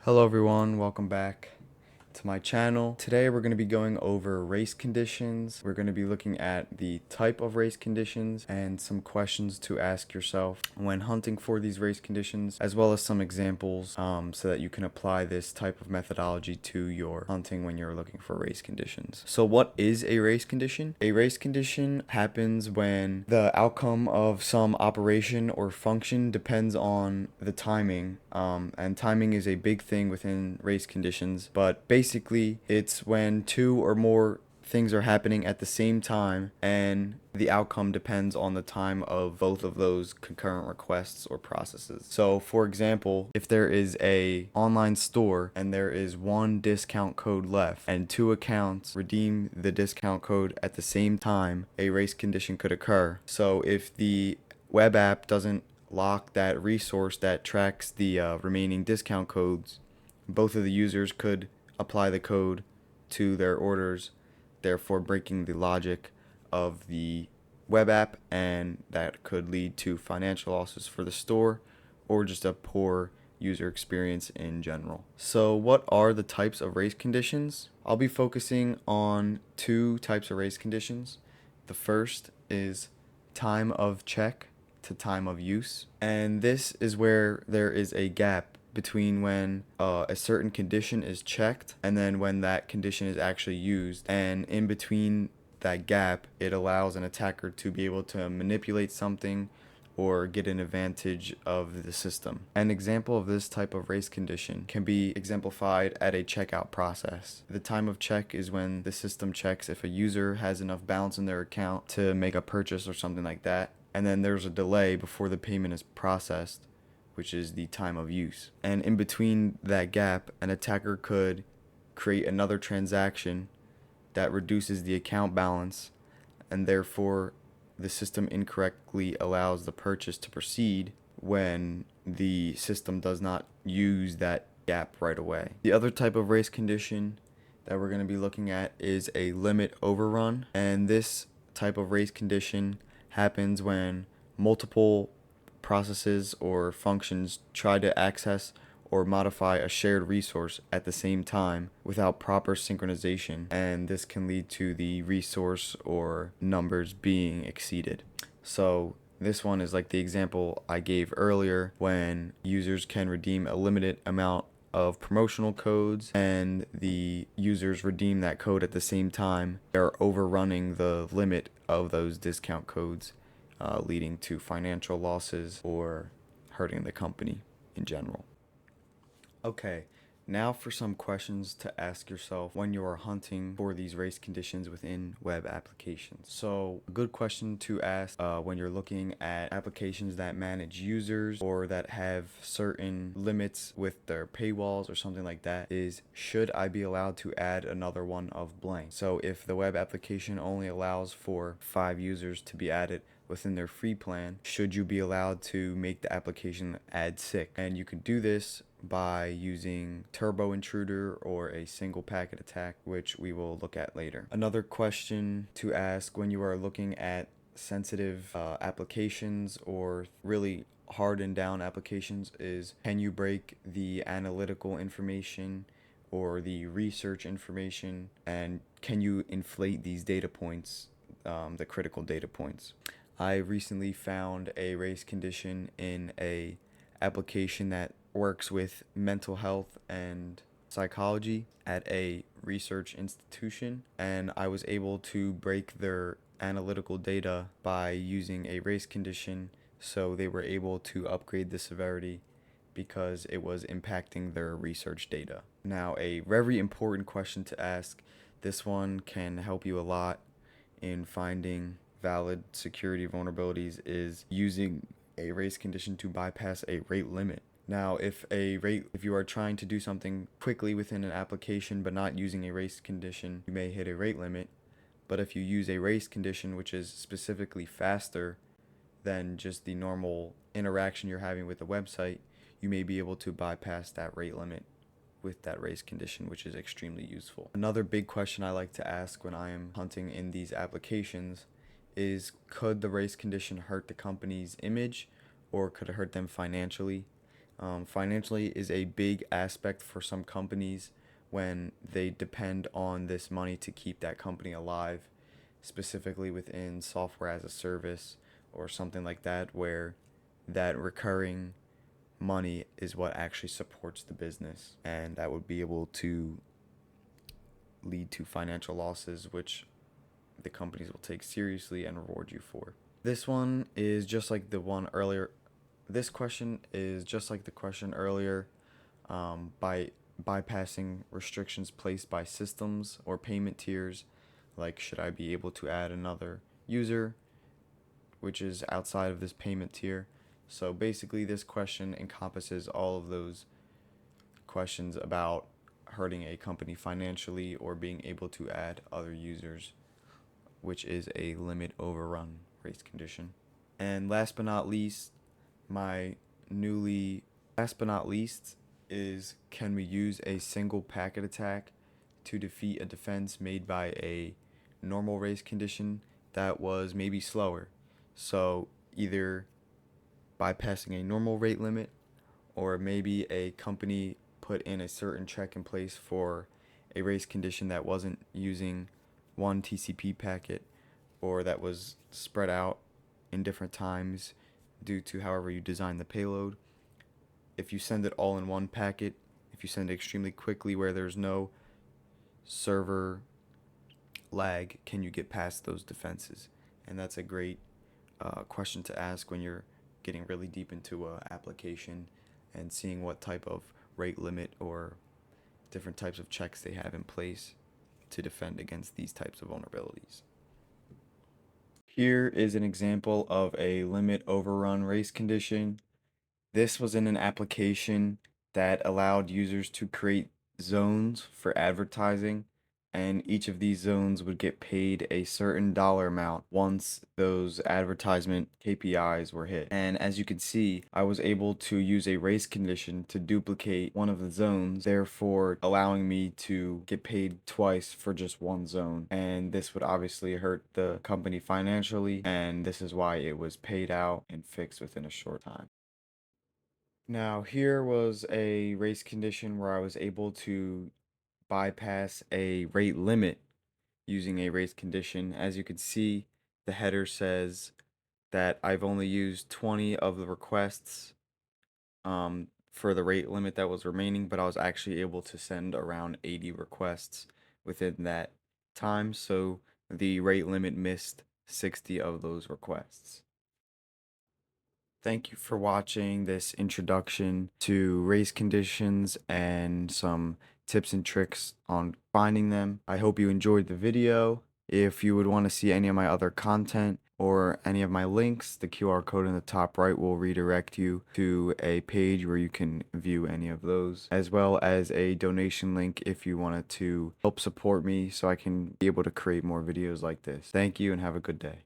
Hello everyone, welcome back to my channel. Today we're going to be going over race conditions. We're going to be looking at the type of race conditions and some questions to ask yourself when hunting for these race conditions, as well as some examples so that you can apply this type of methodology to your hunting when you're looking for race conditions. So what is a race condition? A race condition happens when the outcome of some operation or function depends on the timing, and timing is a big thing within race conditions, but basically it's when two or more things are happening at the same time and the outcome depends on the time of both of those concurrent requests or processes. So for example, if there is a online store and there is one discount code left and two accounts redeem the discount code at the same time, a race condition could occur. So if the web app doesn't lock that resource that tracks the remaining discount codes, both of the users could apply the code to their orders, therefore breaking the logic of the web app, and that could lead to financial losses for the store or just a poor user experience in general. So what are the types of race conditions? I'll be focusing on two types of race conditions. The first is time of check to time of use, and this is where there is a gap between when a certain condition is checked and then when that condition is actually used, and in between that gap it allows an attacker to be able to manipulate something or get an advantage of the system. An example of this type of race condition can be exemplified at a checkout process. The time of check is when the system checks if a user has enough balance in their account to make a purchase or something like that, and then there's a delay before the payment is processed, which is the time of use. And in between that gap, an attacker could create another transaction that reduces the account balance, and therefore the system incorrectly allows the purchase to proceed when the system does not use that gap right away. The other type of race condition that we're going to be looking at is a limit overrun, and this type of race condition happens when multiple processes or functions try to access or modify a shared resource at the same time without proper synchronization, and this can lead to the resource or numbers being exceeded. So this one is like the example I gave earlier, when users can redeem a limited amount of promotional codes and the users redeem that code at the same time. They're overrunning the limit of those discount codes, leading to financial losses or hurting the company in general. Okay, now for some questions to ask yourself when you are hunting for these race conditions within web applications. So a good question to ask when you're looking at applications that manage users or that have certain limits with their paywalls or something like that is, should I be allowed to add another one of blank? So if the web application only allows for 5 users to be added within their free plan, should you be allowed to make the application add 6? And you can do this by using Turbo Intruder or a single packet attack, which we will look at later. Another question to ask when you are looking at sensitive applications or really hardened down applications is, can you break the analytical information or the research information, and can you inflate these data points, the critical data points? I recently found a race condition in a application that works with mental health and psychology at a research institution, and I was able to break their analytical data by using a race condition, so they were able to upgrade the severity because it was impacting their research data. Now, a very important question to ask, this one can help you a lot in finding valid security vulnerabilities, is using a race condition to bypass a rate limit. Now, if you are trying to do something quickly within an application but not using a race condition, you may hit a rate limit. But if you use a race condition which is specifically faster than just the normal interaction you're having with the website, you may be able to bypass that rate limit with that race condition, which is extremely useful. Another big question I like to ask when I am hunting in these applications is, could the race condition hurt the company's image or could it hurt them financially? Financially is a big aspect for some companies when they depend on this money to keep that company alive, specifically within software as a service or something like that, where that recurring money is what actually supports the business, and that would be able to lead to financial losses, which the companies will take seriously and reward you for. This one is just like the one earlier. This question is just like the question earlier. By bypassing restrictions placed by systems or payment tiers, like should I be able to add another user, which is outside of this payment tier. So basically, this question encompasses all of those questions about hurting a company financially or being able to add other users, which is a limit overrun race condition. And last but not least, my newly last but not least is, can we use a single packet attack to defeat a defense made by a normal race condition that was maybe slower? So either bypassing a normal rate limit, or maybe a company put in a certain check in place for a race condition that wasn't using one TCP packet, or that was spread out in different times due to however you design the payload. If you send it all in one packet, if you send it extremely quickly where there's no server lag, can you get past those defenses? And that's a great question to ask when you're getting really deep into a application and seeing what type of rate limit or different types of checks they have in place to defend against these types of vulnerabilities. Here is an example of a limit overrun race condition. This was in an application that allowed users to create zones for advertising, and each of these zones would get paid a certain dollar amount once those advertisement KPIs were hit. And as you can see, I was able to use a race condition to duplicate one of the zones, therefore allowing me to get paid twice for just one zone. And this would obviously hurt the company financially, and this is why it was paid out and fixed within a short time. Now, here was a race condition where I was able to bypass a rate limit using a race condition. As you can see, the header says that I've only used 20 of the requests for the rate limit that was remaining, but I was actually able to send around 80 requests within that time, so the rate limit missed 60 of those requests. Thank you for watching this introduction to race conditions and some tips and tricks on finding them. I hope you enjoyed the video. If you would want to see any of my other content or any of my links, the QR code in the top right will redirect you to a page where you can view any of those, as well as a donation link if you wanted to help support me so I can be able to create more videos like this. Thank you and have a good day.